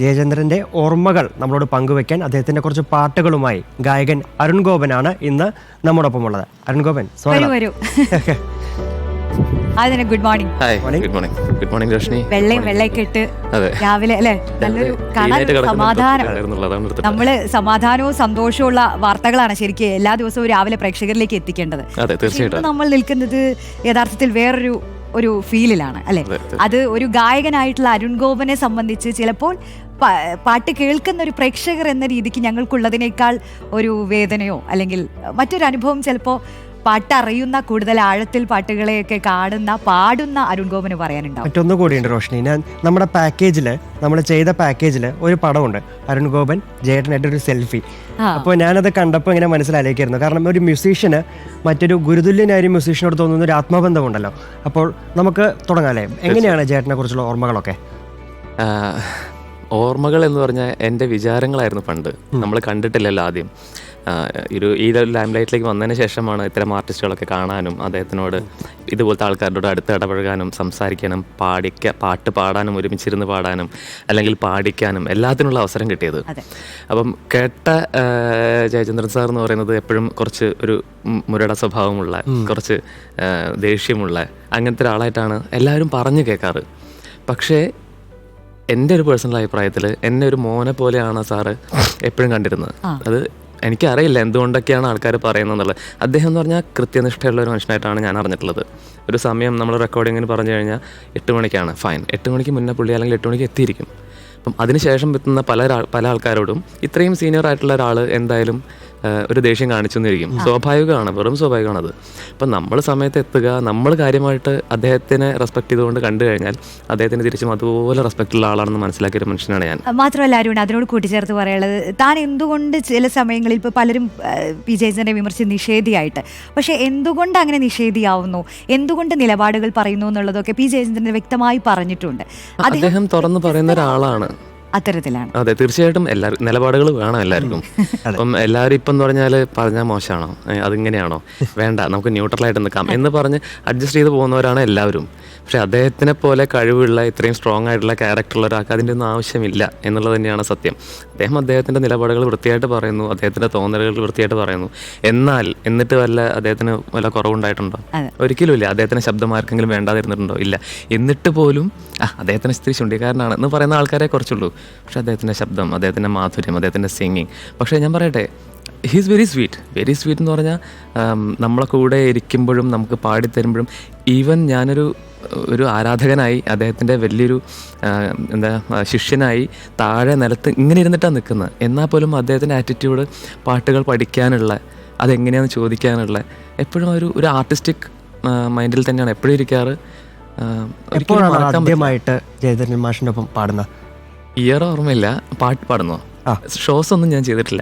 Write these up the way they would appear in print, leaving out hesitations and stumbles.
ജയചന്ദ്രന്റെ ഓർമ്മകൾ നമ്മളോട് പങ്കുവെക്കാൻ അദ്ദേഹത്തിന്റെ കുറച്ച് പാട്ടുകളുമായി ഗായകൻ അരുൺ ഗോപനാണ് ഇന്ന് നമ്മോടൊപ്പം ഉള്ളത്. അരുൺ ഗോപൻ, വരൂ. അതിന് good morning. Good morning Roshni. വെള്ളയൊക്കെ ഇട്ട് രാവിലെ അല്ലെ നല്ലൊരു സമാധാനം. നമ്മള് സമാധാനവും സന്തോഷവും ഉള്ള വാർത്തകളാണ് ശരിക്കും എല്ലാ ദിവസവും രാവിലെ പ്രേക്ഷകരിലേക്ക് എത്തിക്കേണ്ടത്. തീർച്ചയായിട്ടും നമ്മൾ നിൽക്കുന്നത് യഥാർത്ഥത്തിൽ ഒരു ഫീലിലാണ് അല്ലെ. അത് ഒരു ഗായകനായിട്ടുള്ള അരുൺ ഗോപനെ സംബന്ധിച്ച് ചിലപ്പോൾ പാട്ട് കേൾക്കുന്ന ഒരു പ്രേക്ഷകർ എന്ന രീതിക്ക് ഞങ്ങൾക്കുള്ളതിനേക്കാൾ ഒരു വേദനയോ അല്ലെങ്കിൽ മറ്റൊരു അനുഭവം ചിലപ്പോൾ പാട്ടറിയുന്ന കൂടുതൽ ആഴത്തിൽ പാട്ടുകളെയൊക്കെ പാടുന്ന അരുൺ ഗോപന് പറയാനുണ്ടാവും. മറ്റൊന്നു കൂടിയുണ്ട് റോഷ്നി, നമ്മുടെ പാക്കേജില് നമ്മൾ ചെയ്ത പാക്കേജില് ഒരു പടമുണ്ട്, അരുൺ ഗോപൻ ജയേട്ടനായിട്ട് ഒരു സെൽഫി. അപ്പോൾ ഞാനത് കണ്ടപ്പോൾ ഇങ്ങനെ മനസ്സിലാക്കിയിരുന്നു. കാരണം ഒരു മ്യൂസീഷ്യന് മറ്റൊരു ഗുരുതുല്യനായ മ്യൂസീഷ്യനോട് തോന്നുന്ന ഒരു ആത്മബന്ധമുണ്ടല്ലോ. അപ്പോൾ നമുക്ക് തുടങ്ങാല്ലേ, എങ്ങനെയാണ് ജയേട്ടനെ കുറിച്ചുള്ള ഓർമ്മകളൊക്കെ? ഓർമ്മകൾ എന്ന് പറഞ്ഞാൽ എൻ്റെ വിചാരങ്ങളായിരുന്നു പണ്ട്. നമ്മൾ കണ്ടിട്ടില്ലല്ലോ ആദ്യം. ഈ ലൈം ലൈറ്റിലേക്ക് വന്നതിന് ശേഷമാണ് ഇത്തരം ആർട്ടിസ്റ്റുകളൊക്കെ കാണാനും അദ്ദേഹത്തിനോട് ഇതുപോലത്തെ ആൾക്കാരോട് അടുത്ത് ഇടപഴകാനും സംസാരിക്കാനും പാട്ട് പാടാനും ഒരുമിച്ചിരുന്ന് പാടാനും അല്ലെങ്കിൽ പാടിക്കാനും എല്ലാത്തിനുള്ള അവസരം കിട്ടിയത്. അപ്പം കേട്ട ജയചന്ദ്രൻ സാർ എന്ന് പറയുന്നത് എപ്പോഴും കുറച്ച് ഒരു മുരട സ്വഭാവമുള്ള, കുറച്ച് ദേഷ്യമുള്ള അങ്ങനത്തെ ഒരാളായിട്ടാണ് എല്ലാവരും പറഞ്ഞു കേൾക്കാറ്. പക്ഷേ എൻ്റെ ഒരു പേഴ്സണൽ അഭിപ്രായത്തിൽ എന്നെ ഒരു മോനെ പോലെയാണ് സാറ് എപ്പോഴും കണ്ടിരുന്നത്. അത് എനിക്കറിയില്ല എന്തുകൊണ്ടൊക്കെയാണ് ആൾക്കാർ പറയുന്നതെന്നുള്ളത്. അദ്ദേഹം എന്ന് പറഞ്ഞാൽ കൃത്യനിഷ്ഠയുള്ള ഒരു മനുഷ്യനായിട്ടാണ് ഞാൻ അറിഞ്ഞിട്ടുള്ളത്. ഒരു സമയം നമ്മൾ റെക്കോർഡിങ്ങിന് പറഞ്ഞു കഴിഞ്ഞാൽ 8 മണിക്കാണ്, ഫൈൻ, 8 മണിക്ക് മുന്നേ പുള്ളി അല്ലെങ്കിൽ 8 മണിക്ക് എത്തിയിരിക്കും. അപ്പം അതിനുശേഷം എത്തുന്ന പല ആൾക്കാരോടും ഇത്രയും സീനിയർ ആയിട്ടുള്ള ഒരാൾ എന്തായാലും ഒരു ദേഷ്യം കാണിച്ചു എന്നിരിക്കും. സ്വാഭാവികമാണ്, വെറും സ്വാഭാവികമാണത്. അപ്പം നമ്മൾ സമയത്ത് എത്തുക, നമ്മൾ കാര്യമായിട്ട് അദ്ദേഹത്തിനെ റെസ്പെക്ട് ചെയ്തുകൊണ്ട് കണ്ടു കഴിഞ്ഞാൽ അദ്ദേഹത്തിന് തിരിച്ചും അതുപോലെ റെസ്പെക്ട് ഉള്ള ആളാണെന്ന് മനസ്സിലാക്കിയൊരു മനുഷ്യനാണ് ഞാൻ. മാത്രമല്ല അരുൺ, അതിനോട് കൂട്ടിച്ചേർത്ത് പറയാനുള്ളത്, താൻ എന്തുകൊണ്ട് ചില സമയങ്ങളിൽ ഇപ്പോൾ പലരും പി ജയചന്ദ്രനെ വിമർശിച്ച് നിഷേധിയായിട്ട്, പക്ഷേ എന്തുകൊണ്ട് അങ്ങനെ നിഷേധിയാവുന്നു, എന്തുകൊണ്ട് നിലപാടുകൾ പറയുന്നു എന്നുള്ളതൊക്കെ പി ജയചന്ദ്രൻ വ്യക്തമായി പറഞ്ഞിട്ടുണ്ട്. അദ്ദേഹം തുറന്നു പറയുന്ന ഒരാളാണ്. അത്തരത്തിലാണ്. അതെ, തീർച്ചയായിട്ടും എല്ലാവർക്കും നിലപാടുകൾ വേണം എല്ലാവർക്കും. അപ്പം എല്ലാവരും ഇപ്പം പറഞ്ഞാൽ മോശമാണോ, അതിങ്ങനെയാണോ, വേണ്ട നമുക്ക് ന്യൂട്രലായിട്ട് നിൽക്കാം എന്ന് പറഞ്ഞ് അഡ്ജസ്റ്റ് ചെയ്ത് പോകുന്നവരാണ് എല്ലാവരും. പക്ഷെ അദ്ദേഹത്തിനെ പോലെ കഴിവുള്ള ഇത്രയും സ്ട്രോങ് ആയിട്ടുള്ള ക്യാരക്ടറുള്ള ഒരാൾക്ക് അതിൻ്റെ ഒന്നും ആവശ്യമില്ല എന്നുള്ളത് തന്നെയാണ് സത്യം. അദ്ദേഹത്തിൻ്റെ നിലപാടുകൾ വൃത്തിയായിട്ട് പറയുന്നു, അദ്ദേഹത്തിൻ്റെ തോന്നലുകൾ വൃത്തിയായിട്ട് പറയുന്നു. എന്നിട്ട് അദ്ദേഹത്തിന് വല്ല കുറവുണ്ടായിട്ടുണ്ടോ? ഒരിക്കലും ഇല്ല. അദ്ദേഹത്തിൻ്റെ ശബ്ദം ആർക്കെങ്കിലും വേണ്ടാതിരുന്നിട്ടുണ്ടോ? ഇല്ല. എന്നിട്ട് പോലും അദ്ദേഹത്തിന് ഇത്തിരി ചുണ്ടിക്കാരനാണ് എന്ന് പറയുന്ന ആൾക്കാരെ കുറച്ചുള്ളൂ. പക്ഷെ അദ്ദേഹത്തിൻ്റെ ശബ്ദം, അദ്ദേഹത്തിൻ്റെ മാധുര്യം, അദ്ദേഹത്തിൻ്റെ സിംഗിങ്, പക്ഷേ ഞാൻ പറയട്ടെ, ഹീസ് വെരി സ്വീറ്റ് എന്ന് പറഞ്ഞാൽ നമ്മളെ കൂടെ ഇരിക്കുമ്പോഴും നമുക്ക് പാടിത്തരുമ്പോഴും ഈവൻ ഞാനൊരു ആരാധകനായി അദ്ദേഹത്തിൻ്റെ വലിയൊരു ശിഷ്യനായി താഴെ നിലത്ത് ഇങ്ങനെ ഇരുന്നിട്ടാണ് നിൽക്കുന്നത്. എന്നാൽ പോലും അദ്ദേഹത്തിൻ്റെ ആറ്റിറ്റ്യൂഡ്, പാട്ടുകൾ പഠിക്കാനുള്ള, അതെങ്ങനെയാണെന്ന് ചോദിക്കാനുള്ള, എപ്പോഴും ഒരു ആർട്ടിസ്റ്റിക് മൈൻഡിൽ തന്നെയാണ് എപ്പോഴും ഇരിക്കാറ്. ആദ്യമായിട്ട് ജയചന്ദ്രൻ മാഷിനൊപ്പം പാടുന്ന ഇയർ ഓർമ്മയില്ല. പാട്ട് പാടുന്നോ? ഷോസ് ഒന്നും ഞാൻ ചെയ്തിട്ടില്ല.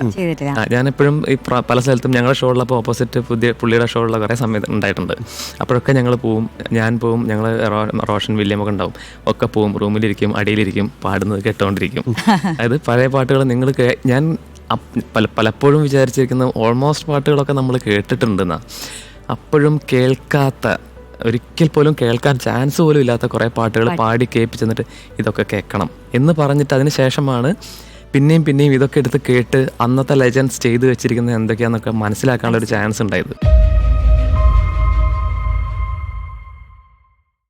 ഞാനെപ്പോഴും ഈ പല സ്ഥലത്തും ഞങ്ങളുടെ ഷോകളിലപ്പോൾ ഓപ്പോസിറ്റ് പുള്ളിയുടെ ഷോകളിൽ കുറേ സമയത്ത് ഉണ്ടായിട്ടുണ്ട്. അപ്പോഴൊക്കെ ഞങ്ങൾ ഞാൻ പോവും, ഞങ്ങൾ റോഷൻ വില്യമൊക്കെ ഉണ്ടാവും, ഒക്കെ പോവും, റൂമിലിരിക്കും, അടിയിലിരിക്കും, പാടുന്നത് കേട്ടുകൊണ്ടിരിക്കും. അതായത് പഴയ പാട്ടുകൾ ഞാൻ പലപ്പോഴും വിചാരിച്ചിരിക്കുന്ന ഓൾമോസ്റ്റ് പാട്ടുകളൊക്കെ നമ്മൾ കേട്ടിട്ടുണ്ടെന്നാ. അപ്പോഴും ഒരിക്കൽ പോലും കേൾക്കാൻ ചാൻസ് പോലും ഇല്ലാത്ത കുറേ പാട്ടുകൾ പാടി കേൾപ്പിച്ചെന്നിട്ട് ഇതൊക്കെ കേൾക്കണം എന്ന് പറഞ്ഞിട്ട് അതിന് ശേഷമാണ് പിന്നെയും ഇതൊക്കെ എടുത്ത് കേട്ട് അന്നത്തെ ലെജൻഡ്സ് ചെയ്തു വെച്ചിരിക്കുന്നത് എന്തൊക്കെയാണെന്നൊക്കെ മനസ്സിലാക്കാനുള്ള ഒരു ചാൻസ് ഉണ്ടായത്.